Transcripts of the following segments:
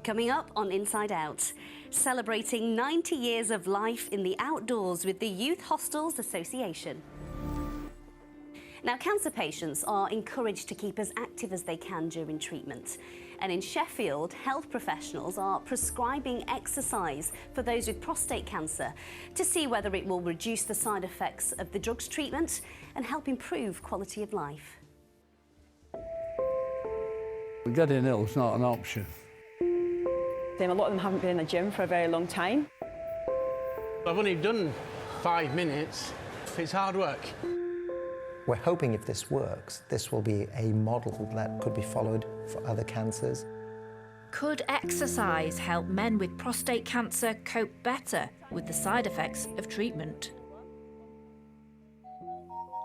Coming up on Inside Out, celebrating 90 years of life in the outdoors with the Youth Hostels Association. Now, cancer patients are encouraged to keep as active as they can during treatment. And in Sheffield, health professionals are prescribing exercise for those with prostate cancer to see whether it will reduce the side effects of the drugs treatment and help improve quality of life. Getting ill is not an option. A lot of them haven't been in the gym for a very long time. I've only done 5 minutes. It's hard work. We're hoping if this works, this will be a model that could be followed for other cancers. Could exercise help men with prostate cancer cope better with the side effects of treatment?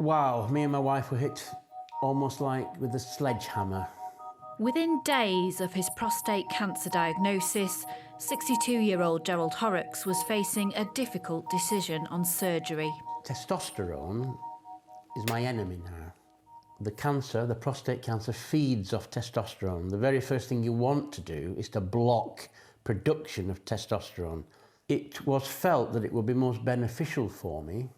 Wow, me and my wife were hit almost like with a sledgehammer. Within days of his prostate cancer diagnosis, 62-year-old Gerald Horrocks was facing a difficult decision on surgery. Testosterone is my enemy now. The cancer, the prostate cancer, feeds off testosterone. The very first thing you want to do is to block production of testosterone. It was felt that it would be most beneficial for me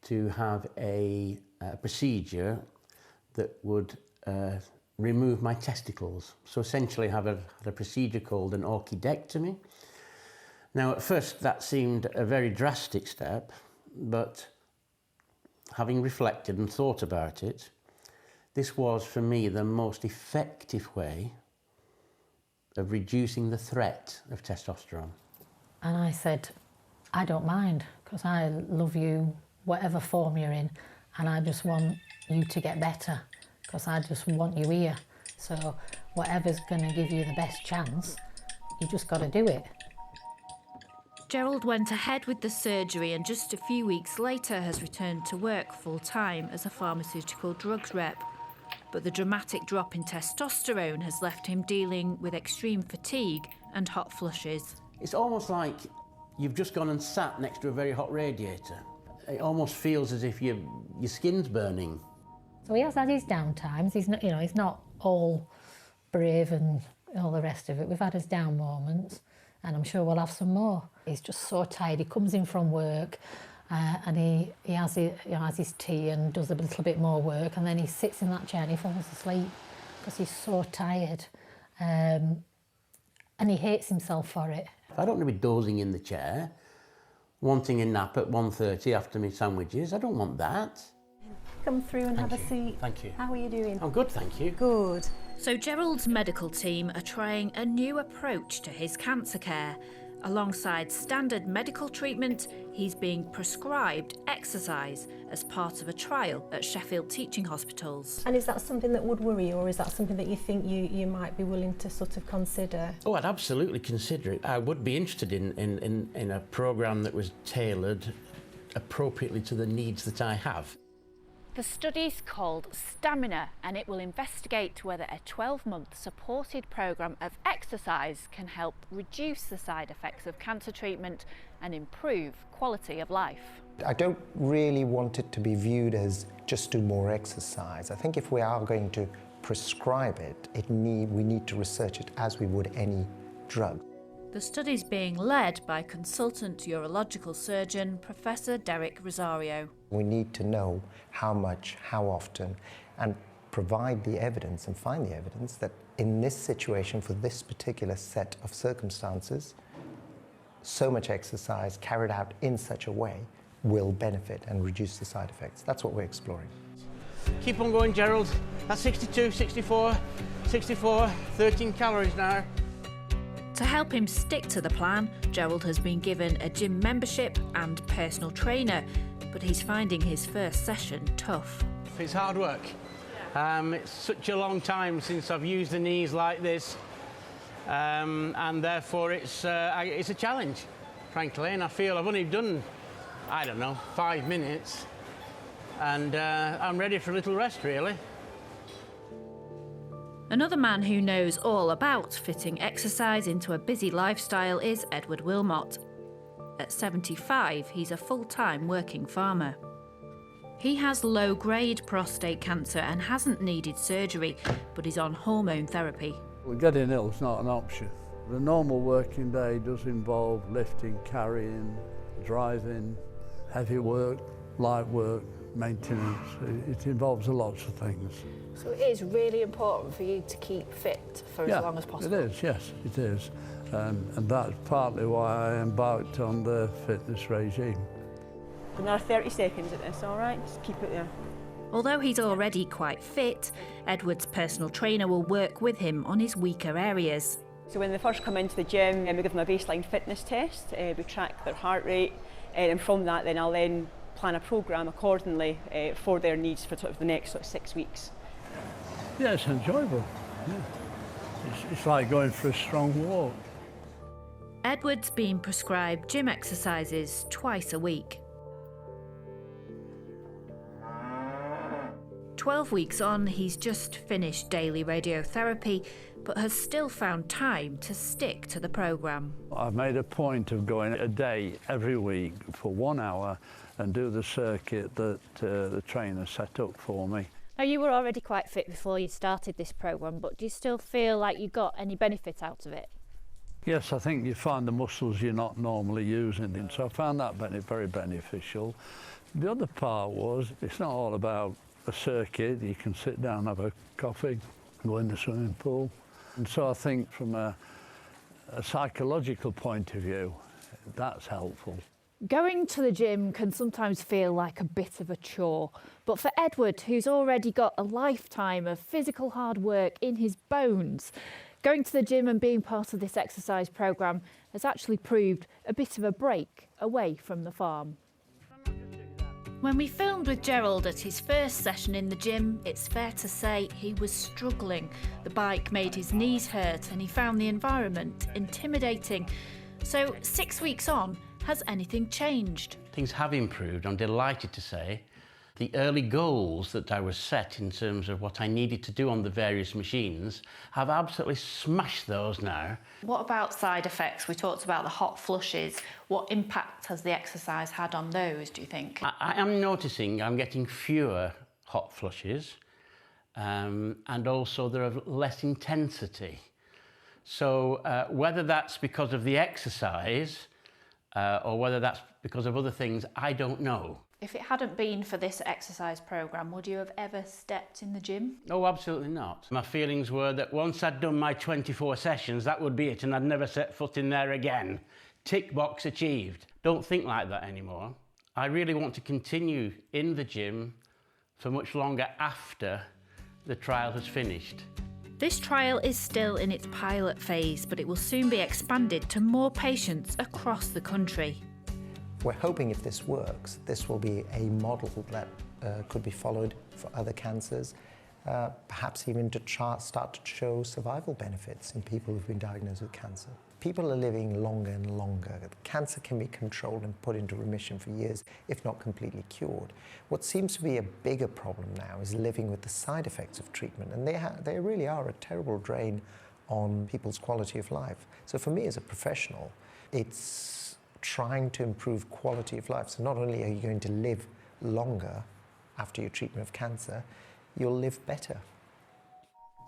to have a procedure that would remove my testicles. So essentially have a procedure called an orchidectomy. Now at first that seemed a very drastic step, but having reflected and thought about it, this was for me the most effective way of reducing the threat of testosterone. And I said, I don't mind, because I love you whatever form you're in, and I just want you to get better, because I just want you here. So whatever's going to give you the best chance, you just got to do it. Gerald went ahead with the surgery and just a few weeks later has returned to work full-time as a pharmaceutical drugs rep. But the dramatic drop in testosterone has left him dealing with extreme fatigue and hot flushes. It's almost like you've just gone and sat next to a very hot radiator. It almost feels as if your skin's burning. So he has had his downtimes. He's not, he's not all brave and all the rest of it. We've had his down moments, and I'm sure we'll have some more. He's just so tired. He comes in from work and he has his tea and does a little bit more work, and then he sits in that chair and he falls asleep because he's so tired. And he hates himself for it. I don't want to be dozing in the chair, wanting a nap at 1:30 after my sandwiches. I don't want that. Come through and have a seat. Thank you. How are you doing? I'm good, thank you. Good. So Gerald's medical team are trying a new approach to his cancer care. Alongside standard medical treatment, he's being prescribed exercise as part of a trial at Sheffield Teaching Hospitals. And is that something that would worry you, or is that something that you think you might be willing to sort of consider? Oh, I'd absolutely consider it. I would be interested in a programme that was tailored appropriately to the needs that I have. The study's called Stamina, and it will investigate whether a 12-month supported programme of exercise can help reduce the side effects of cancer treatment and improve quality of life. I don't really want it to be viewed as just do more exercise. I think if we are going to prescribe it, we need to research it as we would any drug. The study's being led by consultant urological surgeon Professor Derek Rosario. We need to know how much, how often, and provide the evidence and find the evidence that in this situation, for this particular set of circumstances, so much exercise carried out in such a way will benefit and reduce the side effects. That's what we're exploring. Keep on going, Gerald. That's 62, 64, 64, 13 calories now. To help him stick to the plan, Gerald has been given a gym membership and personal trainer, but he's finding his first session tough. It's hard work. It's such a long time since I've used the knees like this, and therefore it's a challenge, frankly, and I feel I've only done, I don't know, 5 minutes, and I'm ready for a little rest, really. Another man who knows all about fitting exercise into a busy lifestyle is Edward Wilmot. At 75, he's a full-time working farmer. He has low-grade prostate cancer and hasn't needed surgery, but is on hormone therapy. Getting ill is not an option. The normal working day does involve lifting, carrying, driving, heavy work, light work, maintenance. It involves lots of things. So it is really important for you to keep fit for as long as possible? It is, yes, it is. And that's partly why I embarked on the fitness regime. Another 30 seconds at this, all right? Just keep it there. Although he's already quite fit, Edward's personal trainer will work with him on his weaker areas. So when they first come into the gym, we give them a baseline fitness test, we track their heart rate, and from that then I'll then plan a programme accordingly for their needs for sort of the next 6 weeks. Yeah, it's enjoyable. Yeah. It's like going for a strong walk. Edward's been prescribed gym exercises twice a week. 12 weeks on, he's just finished daily radiotherapy, but has still found time to stick to the programme. I've made a point of going a day every week for 1 hour and do the circuit that the trainer set up for me. Now, you were already quite fit before you started this programme, but do you still feel like you got any benefit out of it? Yes, I think you find the muscles you're not normally using, so I found that very beneficial. The other part was, it's not all about a circuit. You can sit down, have a coffee, go in the swimming pool. And so I think from a psychological point of view, that's helpful. Going to the gym can sometimes feel like a bit of a chore, but for Edward, who's already got a lifetime of physical hard work in his bones, going to the gym and being part of this exercise programme has actually proved a bit of a break away from the farm. When we filmed with Gerald at his first session in the gym, it's fair to say he was struggling. The bike made his knees hurt and he found the environment intimidating. So 6 weeks on, has anything changed? Things have improved, I'm delighted to say. The early goals that I was set in terms of what I needed to do on the various machines, I've absolutely smashed those now. What about side effects? We talked about the hot flushes. What impact has the exercise had on those, do you think? I am noticing I'm getting fewer hot flushes, and also they're of less intensity. So whether that's because of the exercise or whether that's because of other things, I don't know. If it hadn't been for this exercise programme, would you have ever stepped in the gym? Oh, absolutely not. My feelings were that once I'd done my 24 sessions, that would be it, and I'd never set foot in there again. Tick box achieved. Don't think like that anymore. I really want to continue in the gym for much longer after the trial has finished. This trial is still in its pilot phase, but it will soon be expanded to more patients across the country. We're hoping if this works, this will be a model that could be followed for other cancers, perhaps even to start to show survival benefits in people who've been diagnosed with cancer. People are living longer and longer. Cancer can be controlled and put into remission for years, if not completely cured. What seems to be a bigger problem now is living with the side effects of treatment, and they really are a terrible drain on people's quality of life. So for me as a professional, it's trying to improve quality of life. So not only are you going to live longer after your treatment of cancer, you'll live better.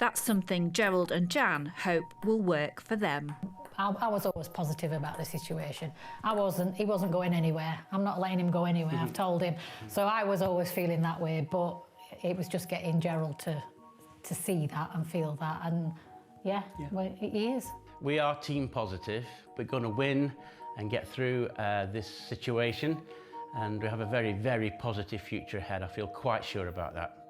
That's something Gerald and Jan hope will work for them. I was always positive about the situation. He wasn't going anywhere. I'm not letting him go anywhere, I've told him. So I was always feeling that way, but it was just getting Gerald to see that and feel that, and yeah. Well, he is. We are team positive. We're going to win and get through this situation, and we have a very, very positive future ahead. I feel quite sure about that.